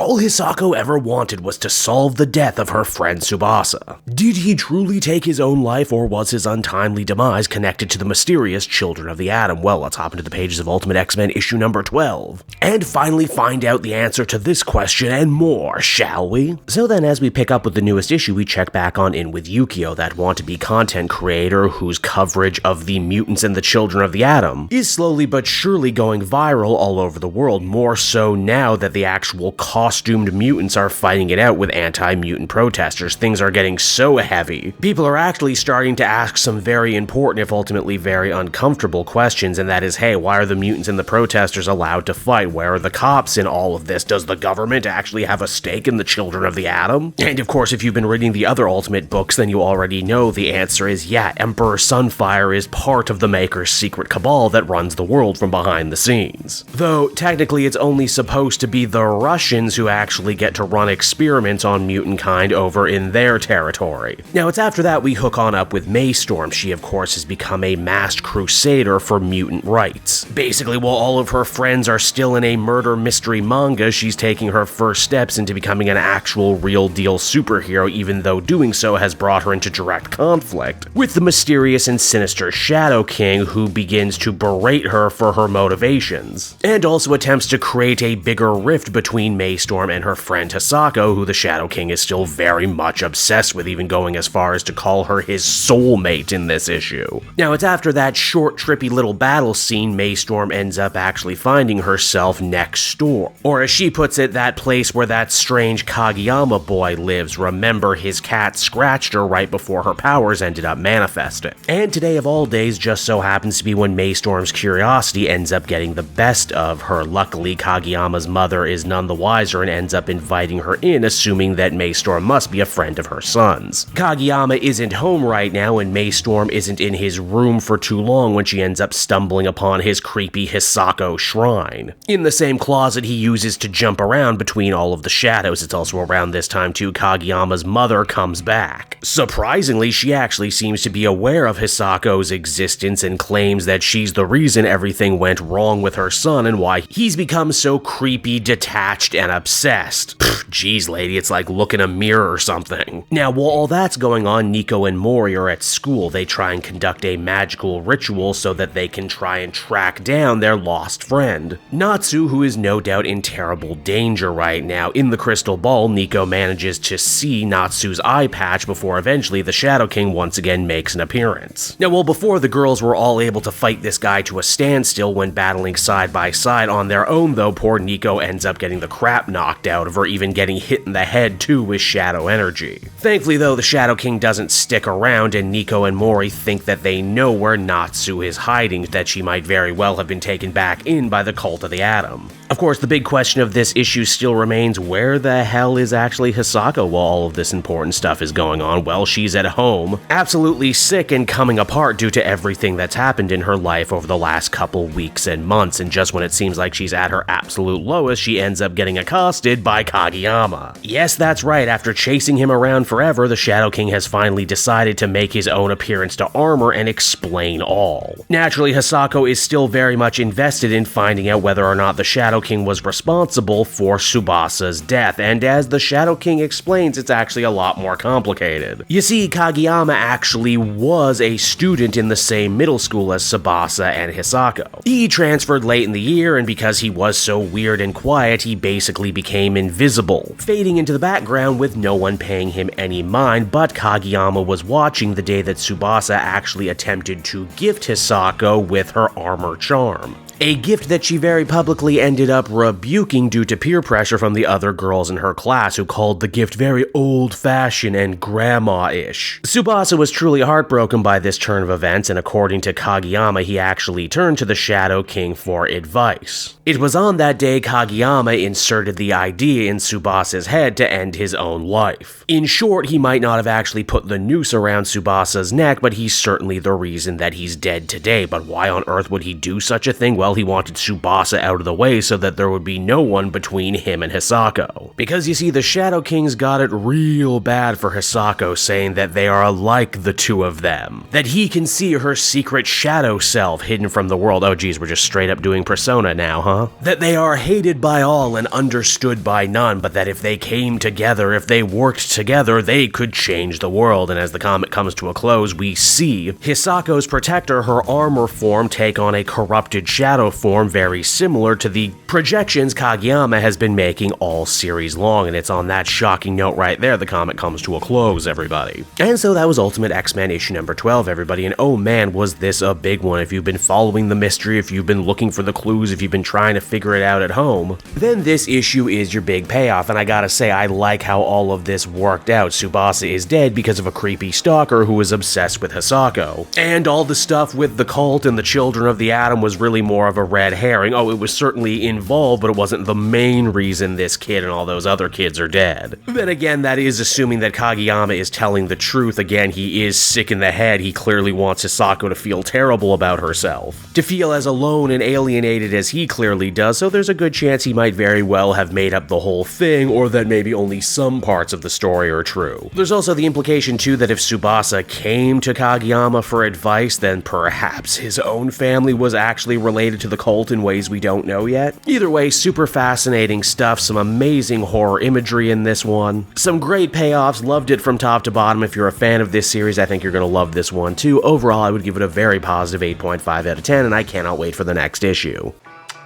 all Hisako ever wanted was to solve the death of her friend Tsubasa. Did he truly take his own life, or was his untimely demise connected to the mysterious Children of the Atom? Well, let's hop into the pages of Ultimate X-Men issue number 12, and finally find out the answer to this question and more, shall we? So then, as we pick up with the newest issue, we check back on in with Yukio, that want-to-be content creator whose coverage of the mutants and the Children of the Atom is slowly but surely going viral all over the world, more so now that the actual costumed mutants are fighting it out with anti-mutant protesters. Things are getting so heavy. People are actually starting to ask some very important, if ultimately very uncomfortable questions, and that is, hey, why are the mutants and the protesters allowed to fight? Where are the cops in all of this? Does the government actually have a stake in the Children of the Atom? And of course, if you've been reading the other Ultimate books, then you already know the answer is yeah, Emperor Sunfire is part of the Maker's secret cabal that runs the world from behind the scenes. Though, technically it's only supposed to be the Russians who actually get to run experiments on mutant kind over in their territory. Now, it's after that we hook on up with Maystorm. She, of course, has become a masked crusader for mutant rights. Basically, while all of her friends are still in a murder mystery manga, she's taking her first steps into becoming an actual real-deal superhero, even though doing so has brought her into direct conflict with the mysterious and sinister Shadow King, who begins to berate her for her motivations, and also attempts to create a bigger rift between Maystorm and her friend Hisako, who the Shadow King is still very much obsessed with, even going as far as to call her his soulmate in this issue. Now, it's after that short, trippy little battle scene Maystorm ends up actually finding herself next door, or as she puts it, that place where that strange Kageyama boy lives. Remember, his cat scratched her right before her powers ended up manifesting. And today of all days just so happens to be when Maystorm's curiosity ends up getting the best of her. Luckily, Kageyama's mother is none the wiser and ends up inviting her in, assuming that Maystorm must be a friend of her son's. Kageyama isn't home right now, and Maystorm isn't in his room for too long when she ends up stumbling upon his creepy Hisako shrine. In the same closet he uses to jump around between all of the shadows. It's also around this time too Kageyama's mother comes back. Surprisingly, she actually seems to be aware of Hisako's existence and claims that she's the reason everything went wrong with her son and why he's become so creepy, detached, and obsessed. Geez, lady, it's like look in a mirror or something. Now, while all that's going on, Nico and Mori are at school. They try and conduct a magical ritual so that they can try and track down their lost friend, Natsu, who is no doubt in terrible danger right now. In the crystal ball, Nico manages to see Natsu's eye patch before eventually the Shadow King once again makes an appearance. Now, while before the girls were all able to fight this guy to a standstill when battling side by side on their own, though, poor Nico ends up getting the crap knocked out of her, even getting hit in the head too with shadow energy. Thankfully, though, the Shadow King doesn't stick around, and Nico and Mori think that they know where Natsu is hiding, that she might very well have been taken back in by the Cult of the Atom. Of course, the big question of this issue still remains, where the hell is actually Hisako while all of this important stuff is going on? Well, she's at home, absolutely sick and coming apart due to everything that's happened in her life over the last couple weeks and months, and just when it seems like she's at her absolute lowest, she ends up getting accosted by Kageyama. Yes, that's right, after chasing him around forever, the Shadow King has finally decided to make his own appearance to Armor and explain all. Naturally, Hisako is still very much invested in finding out whether or not the Shadow King was responsible for Tsubasa's death, and as the Shadow King explains, it's actually a lot more complicated. You see, Kageyama actually was a student in the same middle school as Tsubasa and Hisako. He transferred late in the year, and because he was so weird and quiet, he basically became invisible, fading into the background with no one paying him any mind, but Kageyama was watching the day that Tsubasa actually attempted to gift Hisako with her armor charm. A gift that she very publicly ended up rebuking due to peer pressure from the other girls in her class, who called the gift very old-fashioned and grandma-ish. Tsubasa was truly heartbroken by this turn of events, and according to Kageyama, he actually turned to the Shadow King for advice. It was on that day Kageyama inserted the idea in Tsubasa's head to end his own life. In short, he might not have actually put the noose around Tsubasa's neck, but he's certainly the reason that he's dead today. But why on earth would he do such a thing? Well, well, he wanted Tsubasa out of the way so that there would be no one between him and Hisako. Because you see, the Shadow Kings got it real bad for Hisako, saying that they are alike, the two of them. That he can see her secret shadow self hidden from the world. Oh geez, we're just straight up doing Persona now, huh? That they are hated by all and understood by none, but that if they came together, if they worked together, they could change the world. And as the comic comes to a close, we see Hisako's protector, her armor form, take on a corrupted shadow form very similar to the projections Kageyama has been making all series long, and it's on that shocking note right there the comic comes to a close, everybody. And so that was Ultimate X-Men issue number 12, everybody, and oh man, was this a big one. If you've been following the mystery, if you've been looking for the clues, if you've been trying to figure it out at home, then this issue is your big payoff, and I gotta say, I like how all of this worked out. Tsubasa is dead because of a creepy stalker who is obsessed with Hisako. And all the stuff with the cult and the Children of the Atom was really more of a red herring. Oh, it was certainly involved, but it wasn't the main reason this kid and all those other kids are dead. Then again, that is assuming that Kageyama is telling the truth. Again, he is sick in the head. He clearly wants Hisako to feel terrible about herself, to feel as alone and alienated as he clearly does, so there's a good chance he might very well have made up the whole thing, or that maybe only some parts of the story are true. There's also the implication too that if Tsubasa came to Kageyama for advice, then perhaps his own family was actually related to the cult in ways we don't know yet. Either way, super fascinating stuff, some amazing horror imagery in this one, some great payoffs, loved it from top to bottom. If you're a fan of this series, I think you're going to love this one too. Overall, I would give it a very positive 8.5 out of 10, and I cannot wait for the next issue.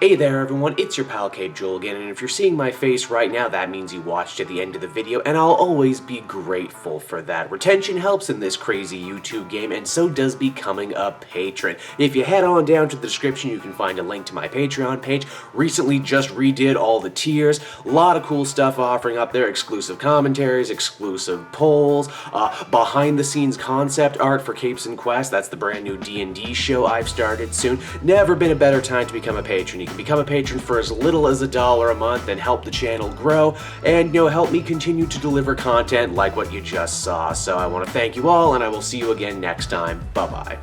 Hey there everyone, it's your pal Cape Joel again, and if you're seeing my face right now, that means you watched to the end of the video, and I'll always be grateful for that. Retention helps in this crazy YouTube game, and so does becoming a patron. If you head on down to the description, you can find a link to my Patreon page. Recently just redid all the tiers, a lot of cool stuff offering up there, exclusive commentaries, exclusive polls, behind the scenes concept art for Capes and Quest. That's the brand new D&D show I've started soon. Never been a better time to become a patron. You can become a patron for as little as $1 a month and help the channel grow, and help me continue to deliver content like what you just saw. So I want to thank you all, and I will see you again next time. Bye bye.